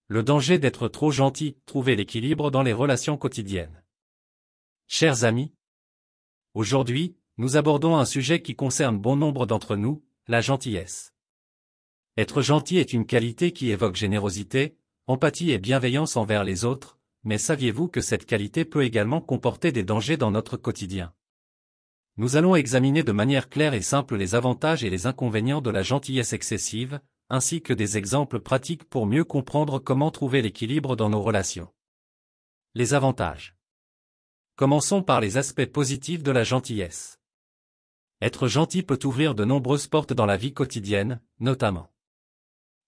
Le danger d'être trop gentil, trouver l'équilibre dans les relations quotidiennes. Chers amis, aujourd'hui, nous abordons un sujet qui concerne bon nombre d'entre nous, la gentillesse. Être gentil est une qualité qui évoque générosité, empathie et bienveillance envers les autres, mais saviez-vous que cette qualité peut également comporter des dangers dans notre quotidien? Nous allons examiner de manière claire et simple les avantages et les inconvénients de la gentillesse excessive, ainsi que des exemples pratiques pour mieux comprendre comment trouver l'équilibre dans nos relations. Les avantages. Commençons par les aspects positifs de la gentillesse. Être gentil peut ouvrir de nombreuses portes dans la vie quotidienne, notamment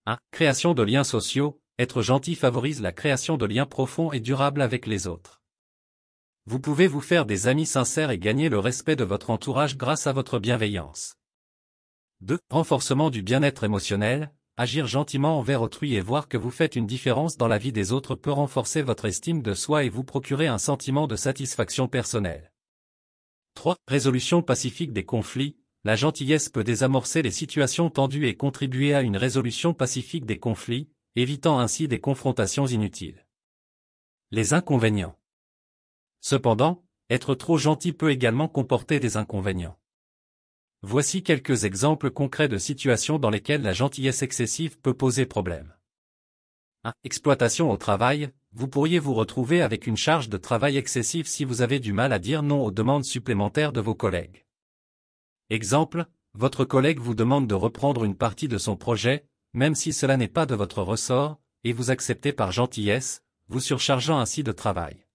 1. Création de liens sociaux. Être gentil favorise la création de liens profonds et durables avec les autres. Vous pouvez vous faire des amis sincères et gagner le respect de votre entourage grâce à votre bienveillance. 2. Renforcement du bien-être émotionnel. Agir gentiment envers autrui et voir que vous faites une différence dans la vie des autres peut renforcer votre estime de soi et vous procurer un sentiment de satisfaction personnelle. 3. Résolution pacifique des conflits. La gentillesse peut désamorcer les situations tendues et contribuer à une résolution pacifique des conflits, évitant ainsi des confrontations inutiles. Les inconvénients. Cependant, être trop gentil peut également comporter des inconvénients. Voici quelques exemples concrets de situations dans lesquelles la gentillesse excessive peut poser problème. 1. Exploitation au travail. Vous pourriez vous retrouver avec une charge de travail excessive si vous avez du mal à dire non aux demandes supplémentaires de vos collègues. Exemple, votre collègue vous demande de reprendre une partie de son projet, même si cela n'est pas de votre ressort, et vous acceptez par gentillesse, vous surchargeant ainsi de travail.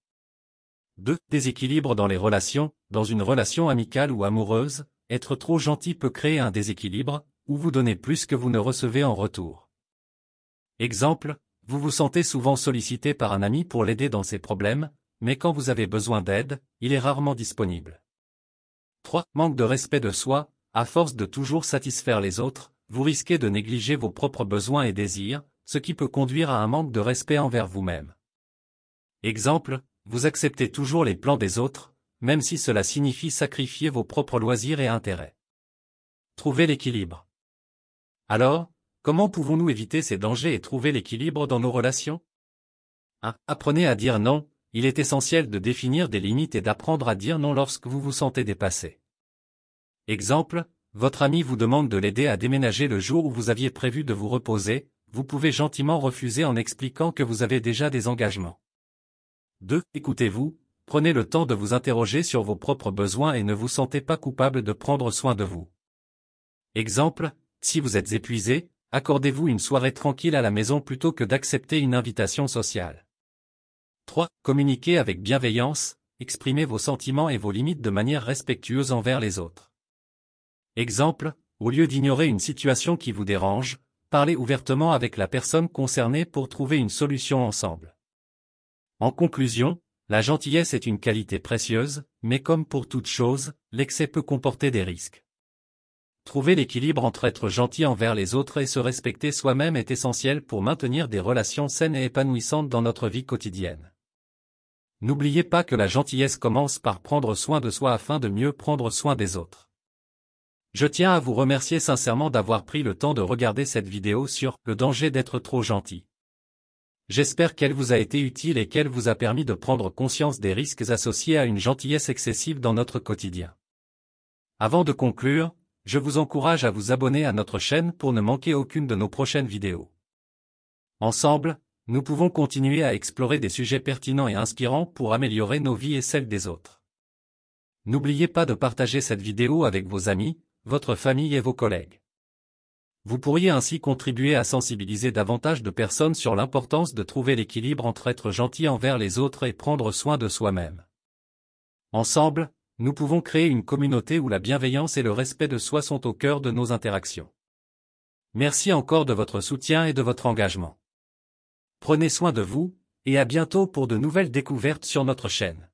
2. Déséquilibre dans les relations. Dans une relation amicale ou amoureuse, être trop gentil peut créer un déséquilibre, où vous donnez plus que vous ne recevez en retour. Exemple, vous vous sentez souvent sollicité par un ami pour l'aider dans ses problèmes, mais quand vous avez besoin d'aide, il est rarement disponible. 3. Manque de respect de soi. À force de toujours satisfaire les autres, vous risquez de négliger vos propres besoins et désirs, ce qui peut conduire à un manque de respect envers vous-même. Exemple, vous acceptez toujours les plans des autres, même si cela signifie sacrifier vos propres loisirs et intérêts. Trouvez l'équilibre. Alors, comment pouvons-nous éviter ces dangers et trouver l'équilibre dans nos relations? 1. Apprenez à dire non. Il est essentiel de définir des limites et d'apprendre à dire non lorsque vous vous sentez dépassé. Exemple, votre ami vous demande de l'aider à déménager le jour où vous aviez prévu de vous reposer, vous pouvez gentiment refuser en expliquant que vous avez déjà des engagements. 2. Écoutez-vous. Prenez le temps de vous interroger sur vos propres besoins et ne vous sentez pas coupable de prendre soin de vous. Exemple, si vous êtes épuisé, accordez-vous une soirée tranquille à la maison plutôt que d'accepter une invitation sociale. 3. Communiquez avec bienveillance, exprimez vos sentiments et vos limites de manière respectueuse envers les autres. Exemple, au lieu d'ignorer une situation qui vous dérange, parlez ouvertement avec la personne concernée pour trouver une solution ensemble. En conclusion, la gentillesse est une qualité précieuse, mais comme pour toute chose, l'excès peut comporter des risques. Trouver l'équilibre entre être gentil envers les autres et se respecter soi-même est essentiel pour maintenir des relations saines et épanouissantes dans notre vie quotidienne. N'oubliez pas que la gentillesse commence par prendre soin de soi afin de mieux prendre soin des autres. Je tiens à vous remercier sincèrement d'avoir pris le temps de regarder cette vidéo sur le danger d'être trop gentil. J'espère qu'elle vous a été utile et qu'elle vous a permis de prendre conscience des risques associés à une gentillesse excessive dans notre quotidien. Avant de conclure, je vous encourage à vous abonner à notre chaîne pour ne manquer aucune de nos prochaines vidéos. Ensemble, nous pouvons continuer à explorer des sujets pertinents et inspirants pour améliorer nos vies et celles des autres. N'oubliez pas de partager cette vidéo avec vos amis, votre famille et vos collègues. Vous pourriez ainsi contribuer à sensibiliser davantage de personnes sur l'importance de trouver l'équilibre entre être gentil envers les autres et prendre soin de soi-même. Ensemble, nous pouvons créer une communauté où la bienveillance et le respect de soi sont au cœur de nos interactions. Merci encore de votre soutien et de votre engagement. Prenez soin de vous, et à bientôt pour de nouvelles découvertes sur notre chaîne.